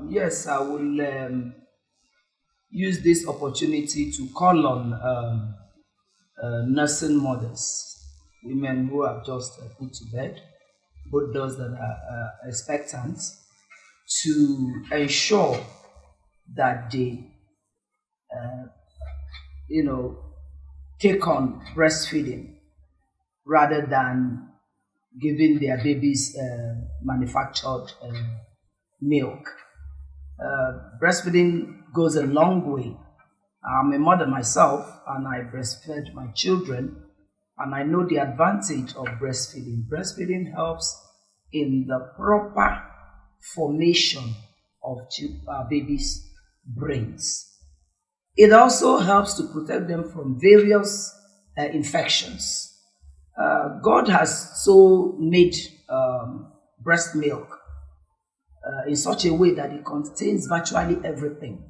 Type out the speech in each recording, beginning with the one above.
Yes, I will use this opportunity to call on nursing mothers, women who have just put to bed, both those that are expectant, to ensure that they, you know, take on breastfeeding rather than giving their babies manufactured milk. Breastfeeding goes a long way. I'm a mother myself and I breastfed my children, and I know the advantage of breastfeeding. Breastfeeding helps in the proper formation of babies' brains. It also helps to protect them from various infections. God has so made breast milk in such a way that it contains virtually everything.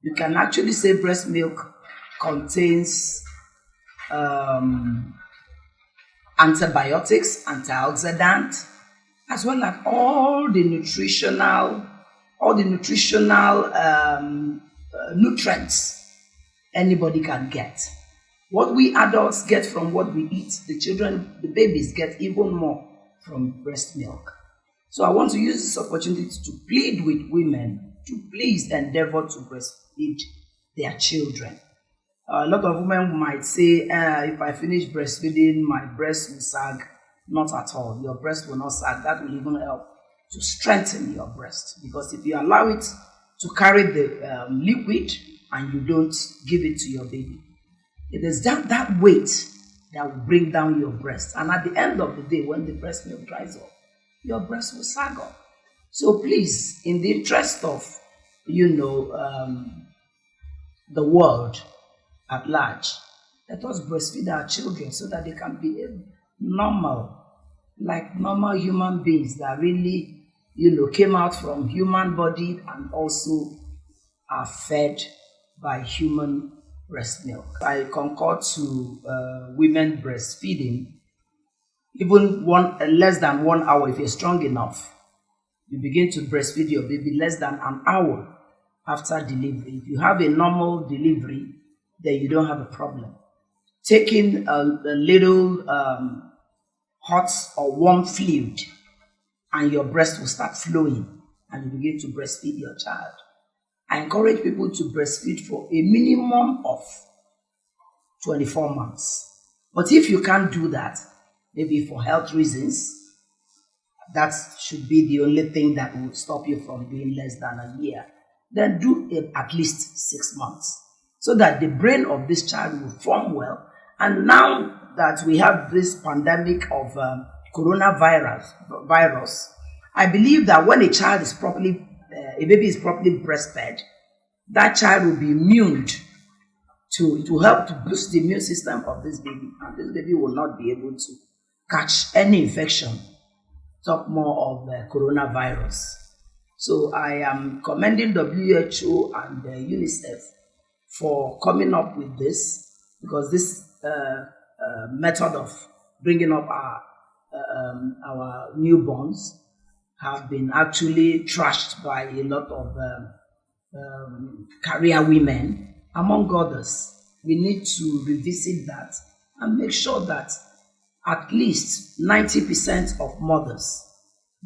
You can actually say breast milk contains antibiotics, antioxidant, as well as all the nutritional nutrients anybody can get. What we adults get from what we eat, the babies get even more from breast milk. So I want to use this opportunity to plead with women to please endeavor to breastfeed their children. A lot of women might say, if I finish breastfeeding, my breast will sag. Not at all. Your breast will not sag. That will even help to strengthen your breast. Because if you allow it to carry the liquid and you don't give it to your baby, it is that weight that will bring down your breast. And at the end of the day, when the breast milk dries up, your breast will sag up. So please, in the interest of, the world at large, let us breastfeed our children so that they can be normal, like normal human beings that really, came out from human body and also are fed by human breast milk. I concur to women breastfeeding. Even less than 1 hour, if you're strong enough, you begin to breastfeed your baby less than an hour after delivery. If you have a normal delivery, then you don't have a problem. Taking a little hot or warm fluid, and your breast will start flowing, and you begin to breastfeed your child. I encourage people to breastfeed for a minimum of 24 months. But if you can't do that, maybe for health reasons, that should be the only thing that will stop you from doing less than a year, then do it at least 6 months, so that the brain of this child will form well. And now that we have this pandemic of coronavirus, I believe that when a baby is properly breastfed, that child will be immune it will help to boost the immune system of this baby, and this baby will not be able to catch any infection, talk more of coronavirus. So I am commending WHO and UNICEF for coming up with this, because this method of bringing up our newborns have been actually trashed by a lot of career women, among others. We need to revisit that and make sure that at least 90% of mothers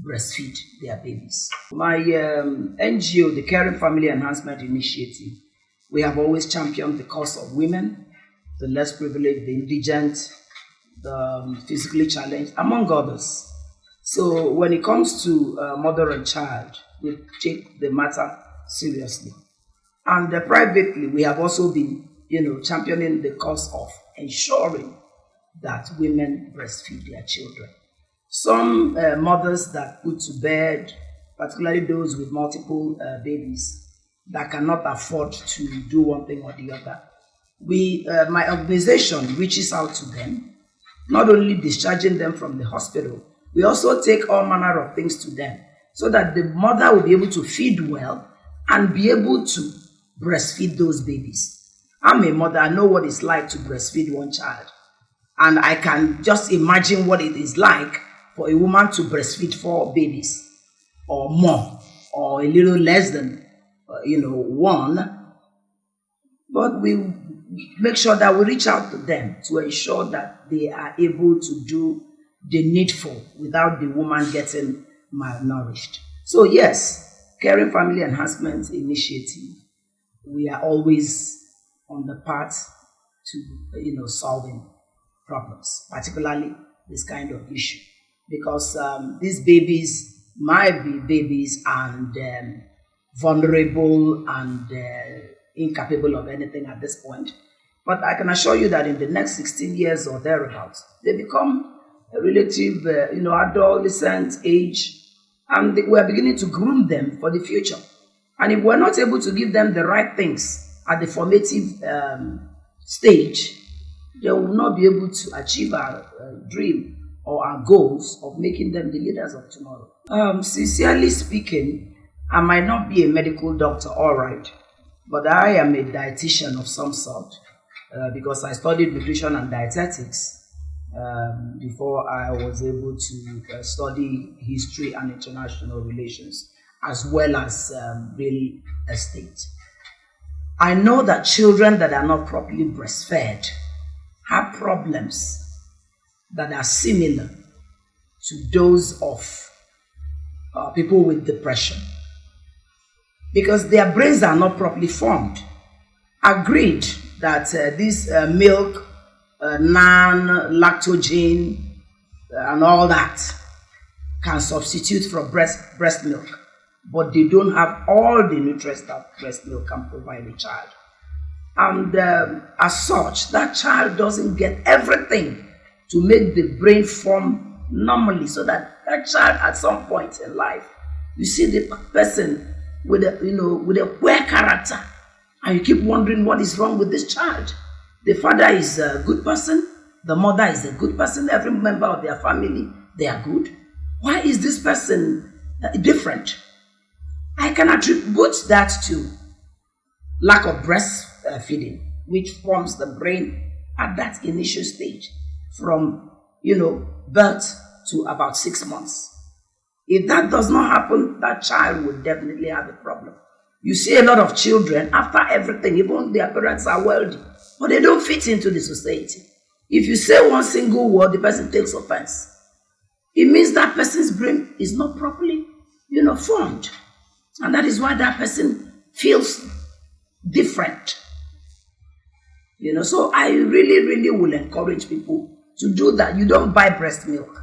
breastfeed their babies. My NGO, the Caring Family Enhancement Initiative, we have always championed the cause of women, the less privileged, the indigent, the physically challenged, among others. So when it comes to mother and child, we take the matter seriously. And privately, we have also been, championing the cause of ensuring that women breastfeed their children. Some mothers that put to bed, particularly those with multiple babies, that cannot afford to do one thing or the other, my organization reaches out to them, not only discharging them from the hospital, we also take all manner of things to them, so that the mother will be able to feed well and be able to breastfeed those babies. I'm a mother, I know what it's like to breastfeed one child. And I can just imagine what it is like for a woman to breastfeed 4 babies or more, or a little less than, 1. But we make sure that we reach out to them to ensure that they are able to do the needful without the woman getting malnourished. So yes, Caring Family Enhancement Initiative, we are always on the path to, solving problems, particularly this kind of issue. Because these babies might be babies and vulnerable and incapable of anything at this point. But I can assure you that in the next 16 years or thereabouts, they become a relative, adolescent age, and we're beginning to groom them for the future. And if we're not able to give them the right things at the formative stage, they will not be able to achieve our dream or our goals of making them the leaders of tomorrow. Sincerely speaking, I might not be a medical doctor, all right, but I am a dietitian of some sort because I studied nutrition and dietetics before I was able to study history and international relations, as well as real estate. I know that children that are not properly breastfed have problems that are similar to those of people with depression, because their brains are not properly formed. Agreed that this milk, non-lactogen, and all that can substitute for breast milk, but they don't have all the nutrients that breast milk can provide a child. And as such, that child doesn't get everything to make the brain form normally, so that child at some point in life, you see the person with a poor character, and you keep wondering what is wrong with this child. The father is a good person, the mother is a good person, every member of their family, they are good. Why is this person different? I can attribute that to lack of breastfeeding, which forms the brain at that initial stage from, birth to about 6 months. If that does not happen, that child will definitely have a problem. You see a lot of children, after everything, even their parents are wealthy, but they don't fit into the society. If you say one single word, the person takes offense. It means that person's brain is not properly, formed. And that is why that person feels different. So I really, really will encourage people to do that. You don't buy breast milk.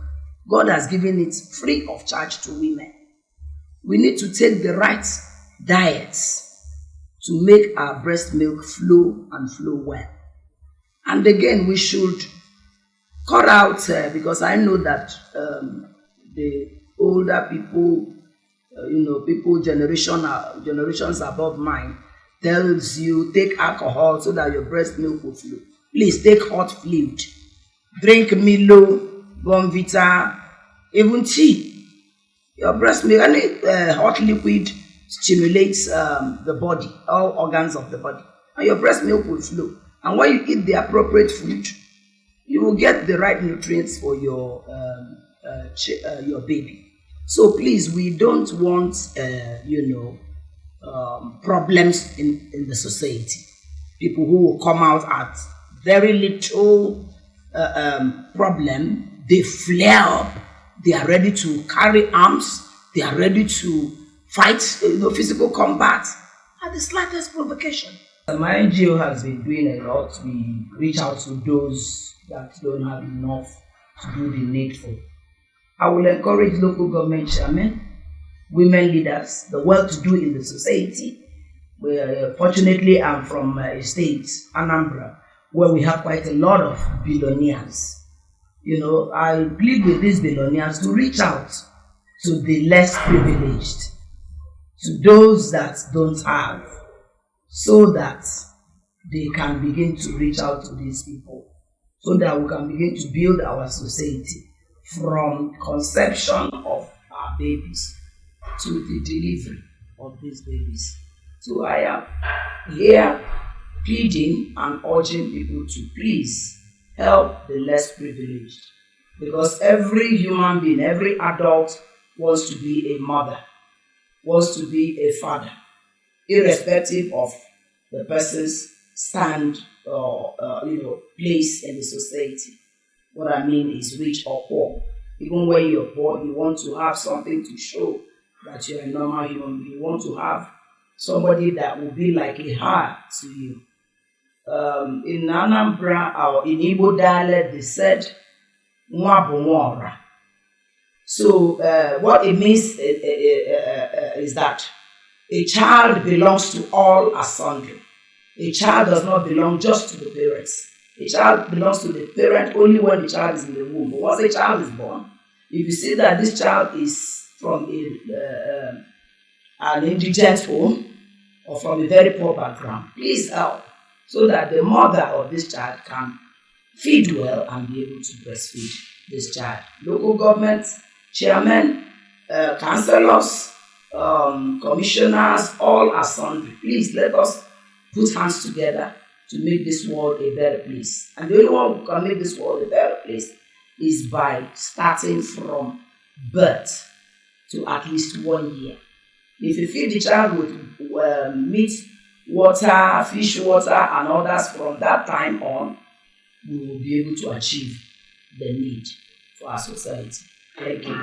God has given it free of charge to women. We need to take the right diets to make our breast milk flow and flow well. And again, we should cut out, because I know that the older people, people generations above mine, tells you take alcohol so that your breast milk will flow. Please take hot fluid. Drink Milo, Bonvita, even tea. Your breast milk, any hot liquid stimulates the body, all organs of the body, and your breast milk will flow. And when you eat the appropriate food, you will get the right nutrients for your baby. So please, we don't want problems in the society. People who will come out at very little problem, they flare up. They are ready to carry arms. They are ready to fight, physical combat at the slightest provocation. My NGO has been doing a lot. We reach out to those that don't have enough to do the needful. I will encourage local government chairmen, women leaders, the well-to-do in the society. Fortunately, I'm from a state, Anambra, where we have quite a lot of billionaires. I plead with these billionaires to reach out to the less privileged, to those that don't have, so that they can begin to reach out to these people, so that we can begin to build our society from conception of our babies to the delivery of these babies. So I am here pleading and urging people to please help the less privileged, because every human being, every adult wants to be a mother. wants to be a father, irrespective of the person's stand or place in the society. What I mean is rich or poor. Even when you're poor, you want to have something to show that you're a normal human being. You want to have somebody that will be like a heart to you. In Anambra or in Igbo dialect, they said, "Nwa bụ nwa ọra." So what it means is that a child belongs to all as sundry. A child does not belong just to the parents. A child belongs to the parent only when the child is in the womb. But once a child is born, if you see that this child is from an indigent home or from a very poor background, please help so that the mother of this child can feed well and be able to breastfeed this child. Local government, chairmen, councillors, commissioners, all are sundry. Please let us put hands together to make this world a better place. And the only one who can make this world a better place is by starting from birth to at least 1 year. If you feed the child with meat, water, fish water, and others from that time on, we will be able to achieve the need for our society. Thank you.